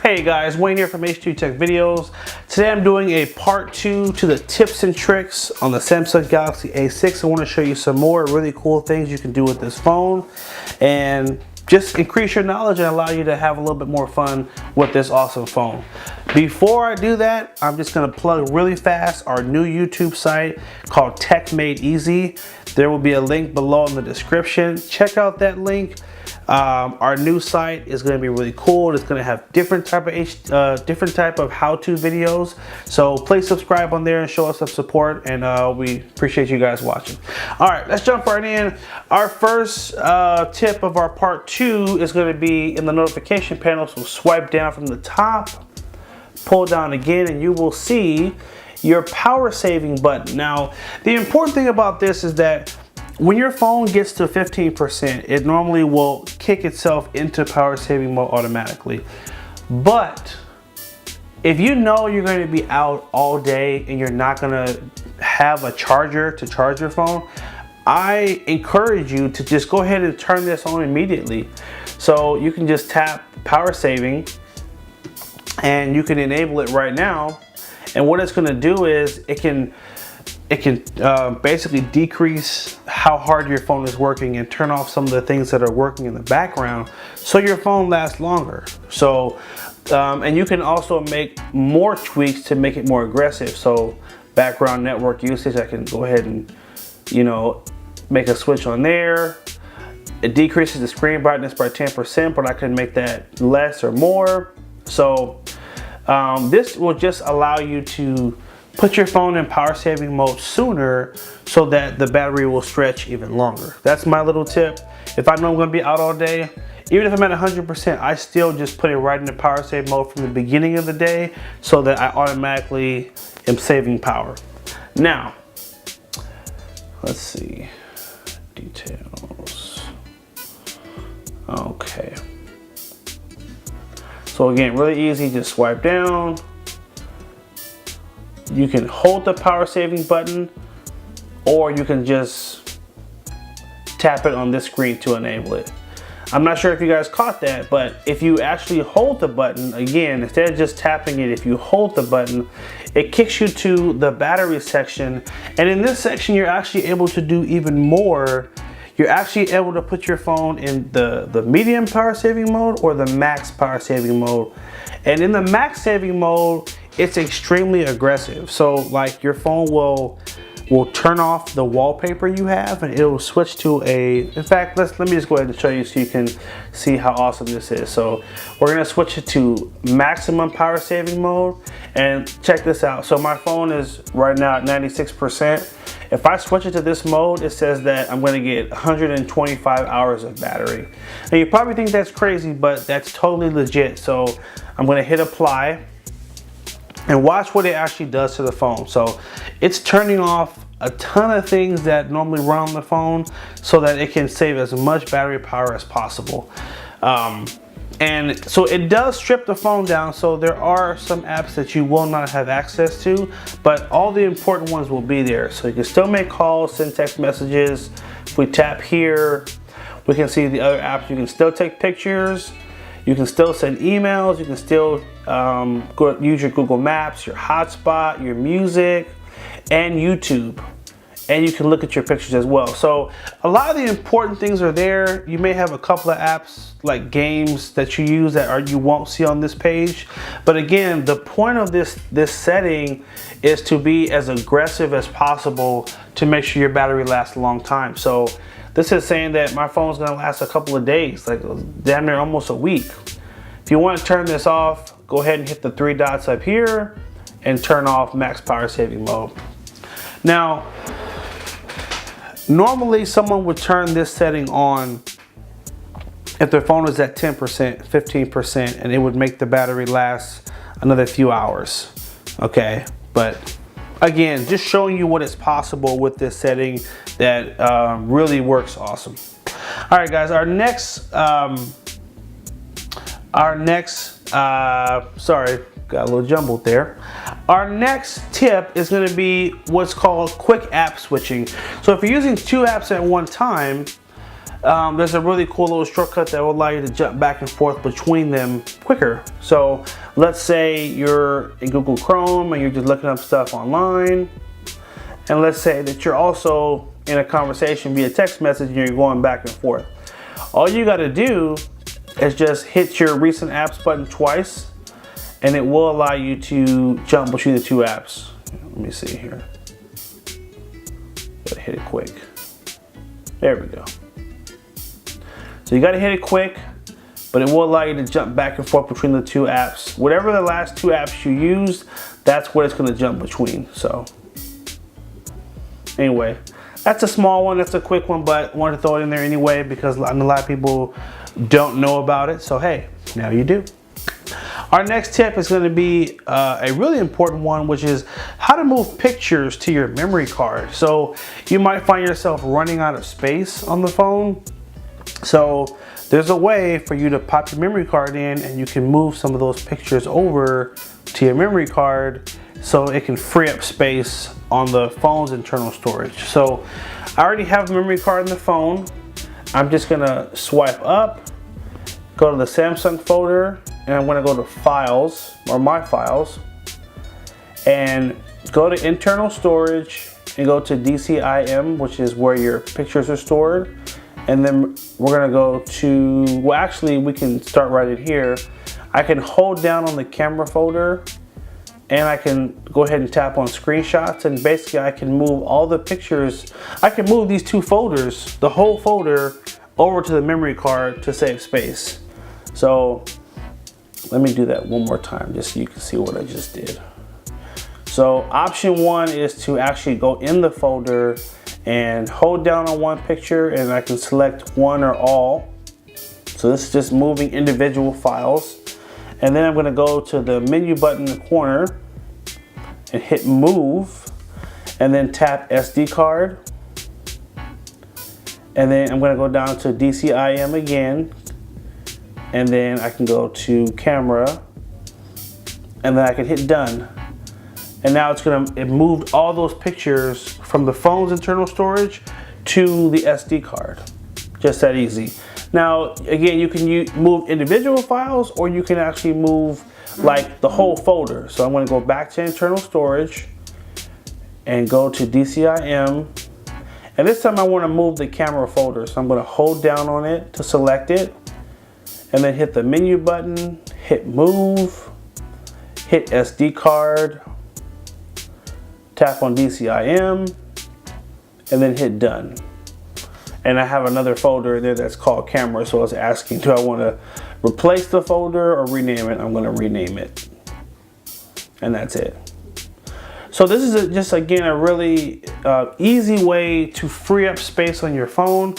Hey guys, Wayne here from H2 Tech Videos. Today I'm doing a part 2 to the tips and tricks on the Samsung Galaxy A6. I want to show you some more really cool things you can do with this phone and just increase your knowledge and allow you to have a little bit more fun with this awesome phone. Before I do that, I'm just going to plug really fast our new YouTube site called Tech Made Easy. There will be a link below in the description. Check out that link. Our new site is going to be really cool. It's going to have different type of how-to videos. So please subscribe on there and show us some support. And we appreciate you guys watching. All right, let's jump right in. Our first tip of our part 2 is going to be in the notification panel. So swipe down from the top, pull down again, and you will see your power saving button. Now, the important thing about this is that when your phone gets to 15%, it normally will kick itself into power saving mode automatically. But if you know you're going to be out all day and you're not going to have a charger to charge your phone, I encourage you to just go ahead and turn this on immediately. So you can just tap power saving and you can enable it right now. And what it's going to do is it can basically decrease how hard your phone is working and turn off some of the things that are working in the background so your phone lasts longer. So and you can also make more tweaks to make it more aggressive. So background network usage, I can go ahead and make a switch on there. It decreases the screen brightness by 10%, but I can make that less or more. So this will just allow you to put your phone in power saving mode sooner so that the battery will stretch even longer. That's my little tip. If I know I'm gonna be out all day, even if I'm at 100%, I still just put it right into power save mode from the beginning of the day so that I automatically am saving power. Now, let's see, details. Okay. So again, really easy, just swipe down. You can hold the power saving button, or you can just tap it on this screen to enable it. I'm not sure if you guys caught that, but if you actually hold the button, again, instead of just tapping it, if you hold the button, it kicks you to the battery section. And in this section, you're actually able to do even more. You're actually able to put your phone in the medium power saving mode or the max power saving mode. And in the max saving mode, it's extremely aggressive. So like your phone will turn off the wallpaper you have and it'll switch to in fact, let me just go ahead and show you so you can see how awesome this is. So we're gonna switch it to maximum power saving mode, and check this out. So my phone is right now at 96%. If I switch it to this mode, it says that I'm gonna get 125 hours of battery. Now you probably think that's crazy, but that's totally legit. So I'm gonna hit apply and watch what it actually does to the phone. So it's turning off a ton of things that normally run on the phone so that it can save as much battery power as possible. And so it does strip the phone down, so there are some apps that you will not have access to, but all the important ones will be there. So you can still make calls, send text messages. If we tap here, we can see the other apps. You can still take pictures. You can still send emails. You can still use your Google Maps, your hotspot, your music, and YouTube. And you can look at your pictures as well. So a lot of the important things are there. You may have a couple of apps like games that you use that you won't see on this page. But again, the point of this setting is to be as aggressive as possible to make sure your battery lasts a long time. So this is saying that my phone's gonna last a couple of days, like damn near almost a week. If you want to turn this off, go ahead and hit the 3 dots up here and turn off max power saving mode. Now, normally someone would turn this setting on if their phone is at 10%, 15%, and it would make the battery last another few hours, okay? But again, just showing you what is possible with this setting that really works awesome. All right, guys, our next, sorry, got a little jumbled there. Our next tip is going to be what's called quick app switching. So if you're using 2 apps at one time, there's a really cool little shortcut that will allow you to jump back and forth between them quicker. So let's say you're in Google Chrome and you're just looking up stuff online, and let's say that you're also in a conversation via text message and you're going back and forth. All you got to do is just hit your recent apps button twice, and it will allow you to jump between the two apps. Let me see here. Gotta hit it quick. There we go. So you gotta hit it quick, but it will allow you to jump back and forth between the two apps. Whatever the last two apps you used, that's what it's gonna jump between. So anyway, that's a small one, that's a quick one, but I wanted to throw it in there anyway because a lot of people don't know about it. So hey, now you do. Our next tip is going to be a really important one, which is how to move pictures to your memory card. So you might find yourself running out of space on the phone. So there's a way for you to pop your memory card in and you can move some of those pictures over to your memory card so it can free up space on the phone's internal storage. So I already have a memory card in the phone. I'm just going to swipe up, go to the Samsung folder, and I'm going to go to Files, or My Files, and go to Internal Storage and go to DCIM, which is where your pictures are stored. And then we're going to go to, well actually we can start right in here. I can hold down on the camera folder and I can go ahead and tap on screenshots, and basically I can move all the pictures. I can move these two folders, the whole folder, over to the memory card to save space. So let me do that one more time just so you can see what I just did. So option one is to actually go in the folder and hold down on one picture, and I can select one or all. So this is just moving individual files. And then I'm going to go to the menu button in the corner and hit move, and then tap SD card. And then I'm going to go down to DCIM again. And then I can go to camera, and then I can hit done. And now it moved all those pictures from the phone's internal storage to the SD card. Just that easy. Now, again, you can move individual files, or you can actually move like the whole folder. So I'm going to go back to internal storage and go to DCIM. And this time I want to move the camera folder. So I'm going to hold down on it to select it, and then hit the menu button, hit move, hit SD card, tap on DCIM, and then hit done. And I have another folder in there that's called camera, so it's asking, do I want to replace the folder or rename it? I'm going to rename it. And that's it. So this is just again a really easy way to free up space on your phone.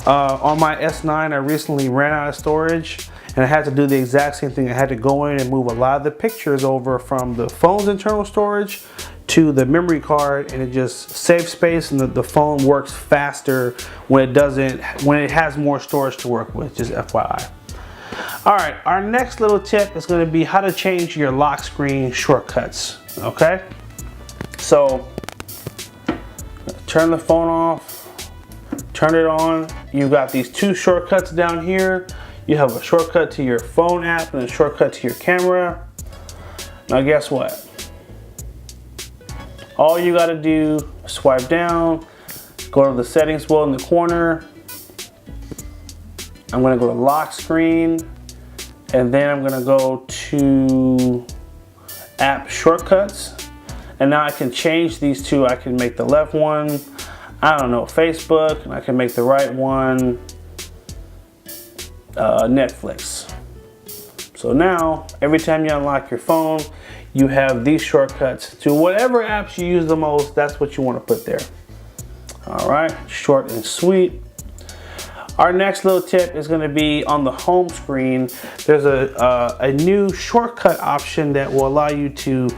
On my S9, I recently ran out of storage, and I had to do the exact same thing. I had to go in and move a lot of the pictures over from the phone's internal storage to the memory card, and it just saves space, and the phone works faster when it has more storage to work with, just FYI. All right, our next little tip is going to be how to change your lock screen shortcuts. Okay, so turn the phone off, turn it on. You've got these two shortcuts down here. You have a shortcut to your phone app and a shortcut to your camera. Now guess what? All you got to do is swipe down, go to the settings wheel in the corner. I'm going to go to lock screen, and then I'm going to go to app shortcuts. And now I can change these two. I can make the left one, I don't know, Facebook, and I can make the right one Netflix. So now every time you unlock your phone, you have these shortcuts to whatever apps you use the most. That's what you want to put there. All right, short and sweet. Our next little tip is going to be on the home screen. There's a new shortcut option that will allow you to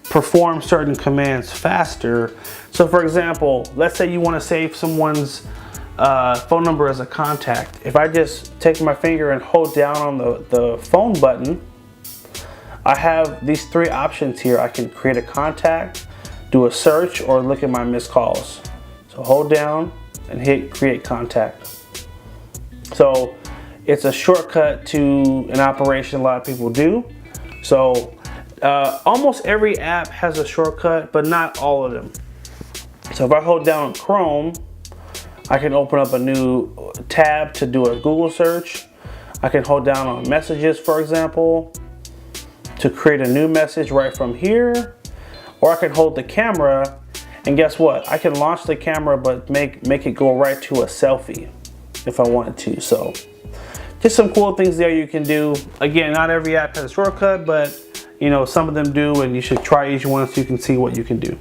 perform certain commands faster. So for example, let's say you want to save someone's phone number as a contact. If I just take my finger and hold down on the phone button, I have these three options here. I can create a contact, do a search, or look at my missed calls. So hold down and hit create contact. So it's a shortcut to an operation a lot of people do. So almost every app has a shortcut, but not all of them. So if I hold down on Chrome, I can open up a new tab to do a Google search. I can hold down on messages, for example, to create a new message right from here. Or I can hold the camera, and guess what? I can launch the camera, but make it go right to a selfie if I wanted to. So just some cool things there you can do. Again, not every app has a shortcut, but you know, some of them do, and you should try each one so you can see what you can do.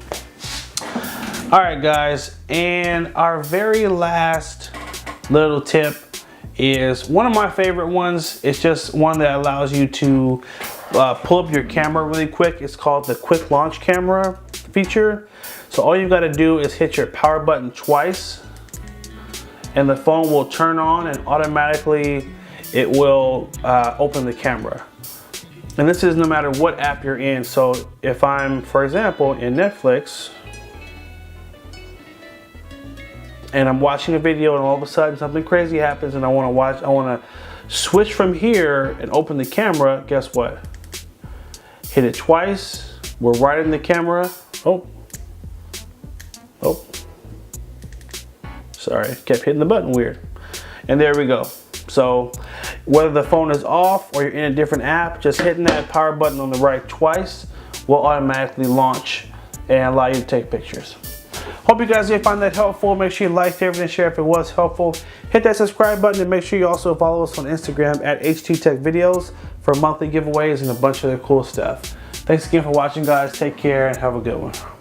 All right, guys, and our very last little tip is one of my favorite ones. It's just one that allows you to pull up your camera really quick. It's called the quick launch camera feature. So all you've got to do is hit your power button twice, and the phone will turn on, and automatically it will open the camera. And this is no matter what app you're in. So if I'm, for example, in Netflix, and I'm watching a video, and all of a sudden something crazy happens, and I want to switch from here and open the camera. Guess what? Hit it twice. We're right in the camera. Oh, sorry, kept hitting the button weird. And there we go. So whether the phone is off or you're in a different app, just hitting that power button on the right twice will automatically launch and allow you to take pictures. Hope you guys did find that helpful. Make sure you like, favorite, and share if it was helpful. Hit that subscribe button, and make sure you also follow us on Instagram at H2TechVideos for monthly giveaways and a bunch of other cool stuff. Thanks again for watching, guys. Take care and have a good one.